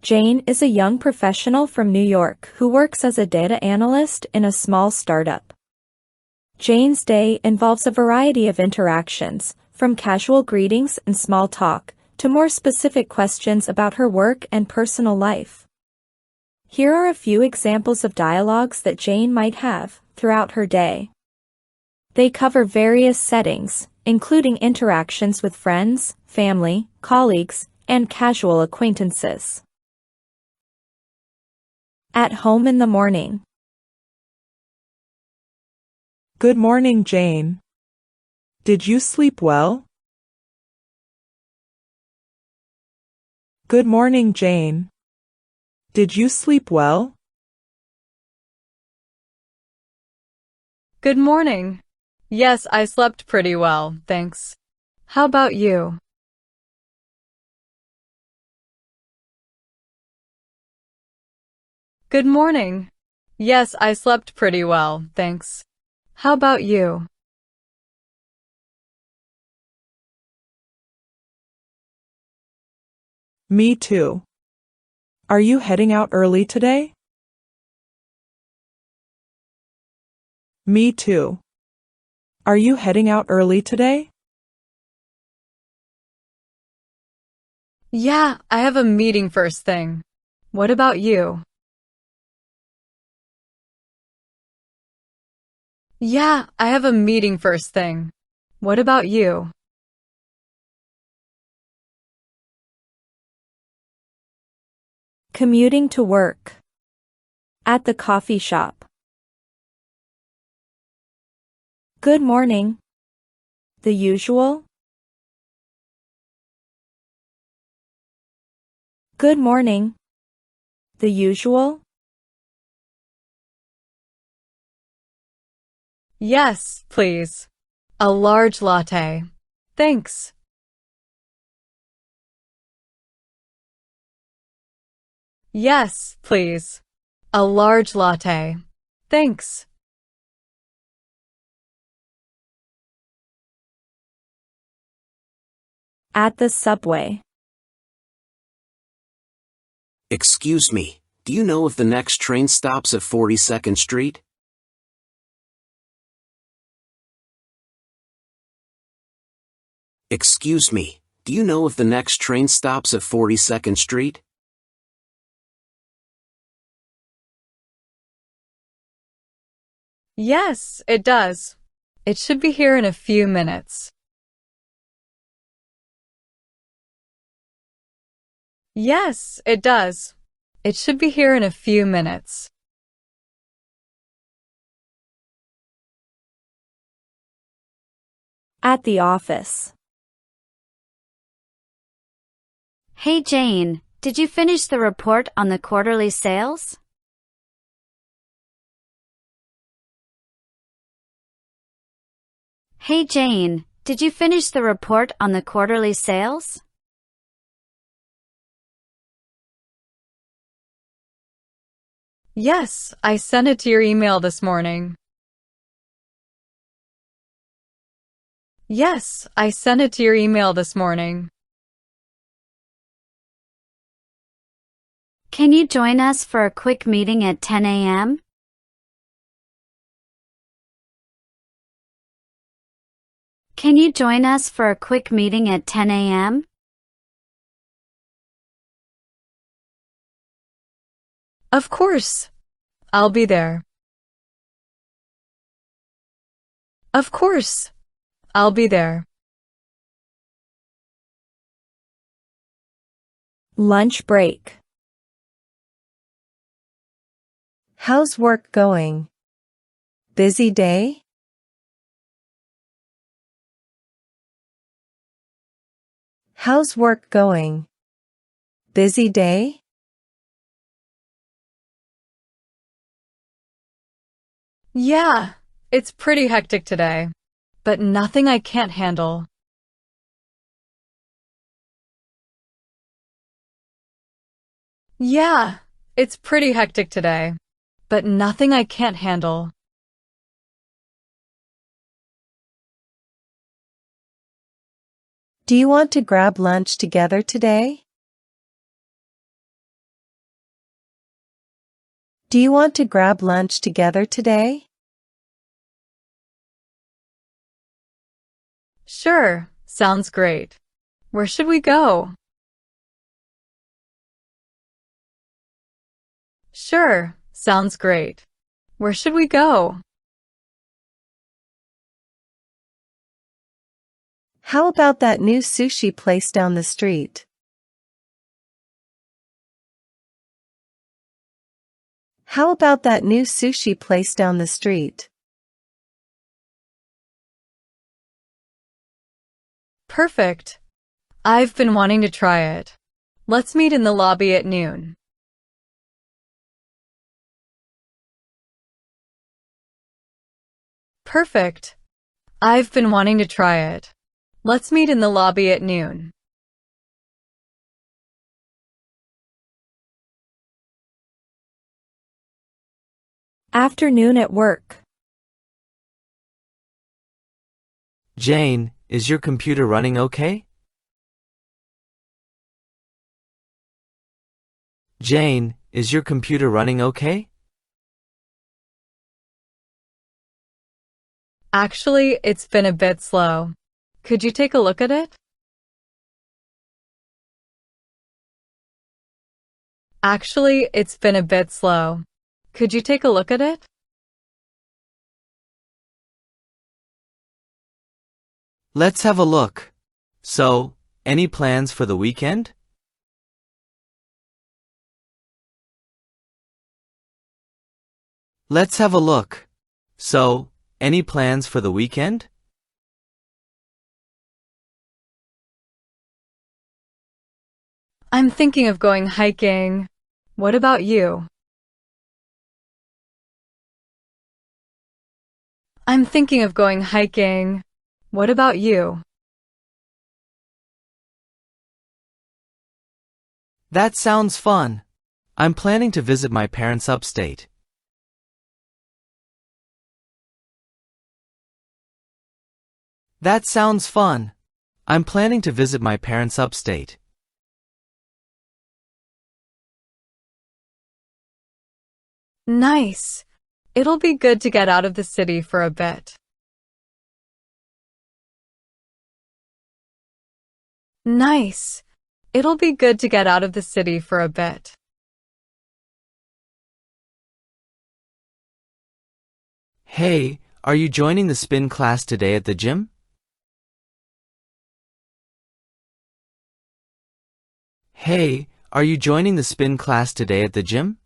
Jane is a young professional from New York who works as a data analyst in a small startup. Jane's day involves a variety of interactions, from casual greetings and small talk, to more specific questions about her work and personal life. Here are a few examples of dialogues that Jane might have throughout her day. They cover various settings, including interactions with friends, family, colleagues, and casual acquaintances. At home in the morning. Good morning, Jane. Did you sleep well? Good morning, Jane. Did you sleep well? Good morning. Yes, I slept pretty well, thanks. How about you? Good morning. Yes, I slept pretty well, thanks. How about you? Me too. Are you heading out early today? Me too. Are you heading out early today? Yeah, I have a meeting first thing. What about you? Yeah, I have a meeting first thing. What about you? Commuting to work. At the coffee shop. Good morning. The usual? Good morning. The usual? Yes, please. A large latte. Thanks. Yes, please. A large latte. Thanks. At the subway. Excuse me, do you know if the next train stops at 42nd Street? Excuse me, do you know if the next train stops at 42nd Street? Yes, it does. It should be here in a few minutes. Yes, it does. It should be here in a few minutes. At the office. Hey Jane, did you finish the report on the quarterly sales? Hey Jane, did you finish the report on the quarterly sales? Yes, I sent it to your email this morning. Yes, I sent it to your email this morning. Can you join us for a quick meeting at 10 a.m.? Can you join us for a quick meeting at 10 a.m.? Of course. I'll be there. Of course. I'll be there. Lunch break. How's work going? Busy day? How's work going? Busy day? Yeah, it's pretty hectic today, but nothing I can't handle. Yeah, it's pretty hectic today, but nothing I can't handle. Do you want to grab lunch together today? Do you want to grab lunch together today? Sure, sounds great. Where should we go? Sure, sounds great. Where should we go? How about that new sushi place down the street? How about that new sushi place down the street? Perfect. I've been wanting to try it. Let's meet in the lobby at noon. Perfect. I've been wanting to try it. Let's meet in the lobby at noon. Afternoon at work. Jane, is your computer running okay? Jane, is your computer running okay? Actually, it's been a bit slow. Could you take a look at it? Actually, it's been a bit slow. Could you take a look at it? Let's have a look. So, any plans for the weekend? Let's have a look. So, any plans for the weekend? I'm thinking of going hiking. What about you? I'm thinking of going hiking. What about you? That sounds fun. I'm planning to visit my parents upstate. That sounds fun. I'm planning to visit my parents upstate. Nice. It'll be good to get out of the city for a bit. Nice. It'll be good to get out of the city for a bit. Hey, are you joining the spin class today at the gym? Hey, are you joining the spin class today at the gym?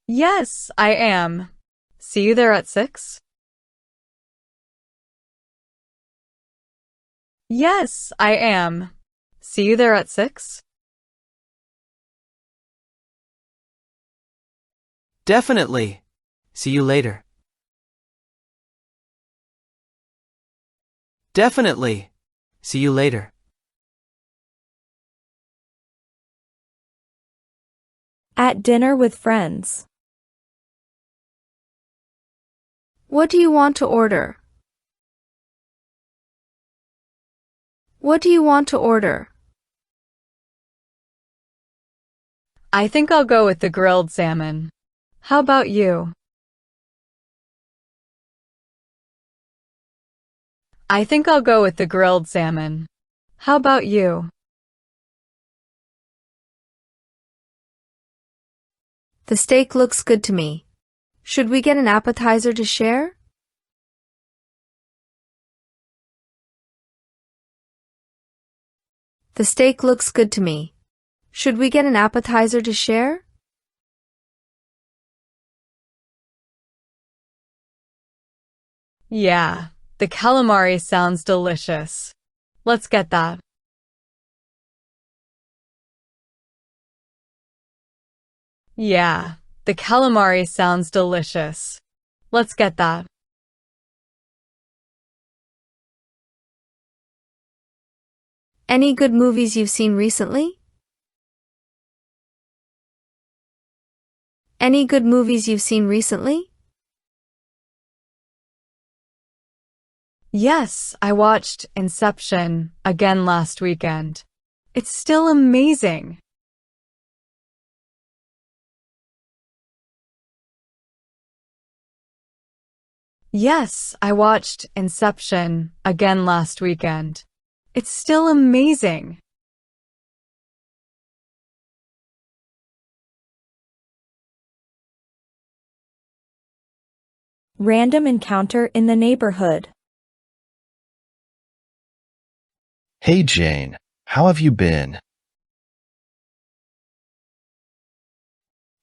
Yes, I am. See you there at 6? Yes, I am. See you there at 6? Definitely. See you later. Definitely. See you later. At dinner with friends. What do you want to order? What do you want to order? I think I'll go with the grilled salmon. How about you? I think I'll go with the grilled salmon. How about you? The steak looks good to me. Should we get an appetizer to share? The steak looks good to me. Should we get an appetizer to share? Yeah, the calamari sounds delicious. Let's get that. Yeah, the calamari sounds delicious. Let's get that. Any good movies you've seen recently? Any good movies you've seen recently? Yes, I watched Inception again last weekend. It's still amazing. Yes, I watched Inception again last weekend. It's still amazing. Random encounter in the neighborhood. Hey Jane, how have you been?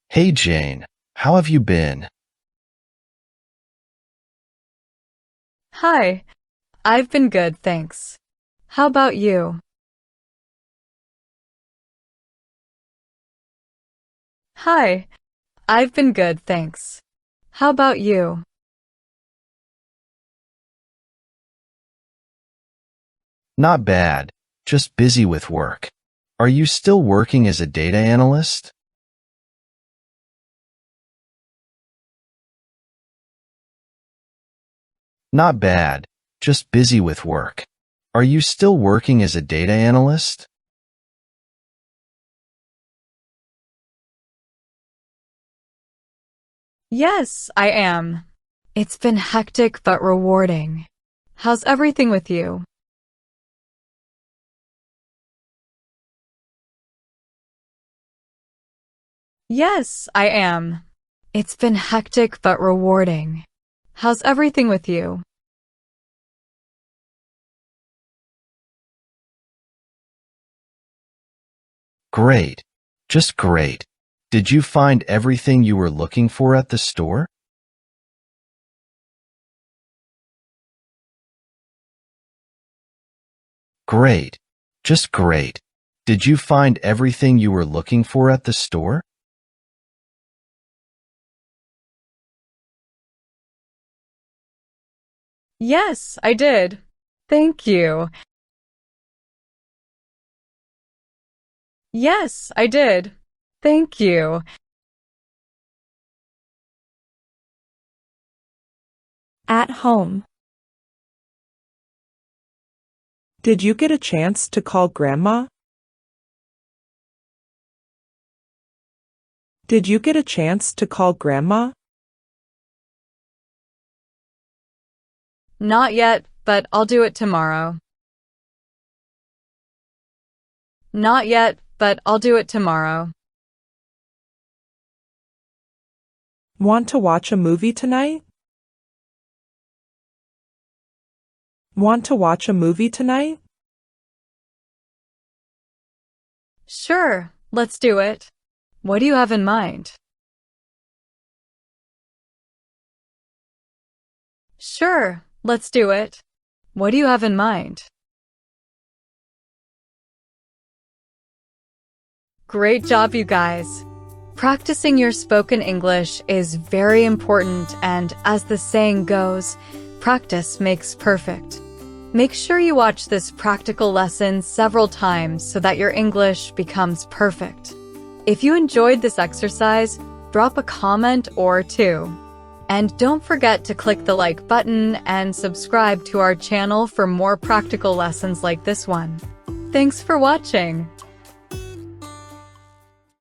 Hey Jane, how have you been? Hi, I've been good, thanks. How about you? Hi, I've been good, thanks. How about you? Not bad, just busy with work. Are you still working as a data analyst? Not bad, just busy with work. Are you still working as a data analyst? Yes, I am. It's been hectic but rewarding. How's everything with you? Yes, I am. It's been hectic but rewarding. How's everything with you? Great, just great. Did you find everything you were looking for at the store? Great, just great. Did you find everything you were looking for at the store? Yes, I did. Thank you. Yes, I did. Thank you. At home. Did you get a chance to call Grandma? Did you get a chance to call Grandma? Not yet, but I'll do it tomorrow. Not yet, but I'll do it tomorrow. Want to watch a movie tonight? Want to watch a movie tonight? Sure, let's do it. What do you have in mind? Sure, let's do it. What do you have in mind? Great job, you guys. Practicing your spoken English is very important, and as the saying goes, practice makes perfect. Make sure you watch this practical lesson several times so that your English becomes perfect. If you enjoyed this exercise, drop a comment or two. And don't forget to click the like button and subscribe to our channel for more practical lessons like this one. Thanks for watching.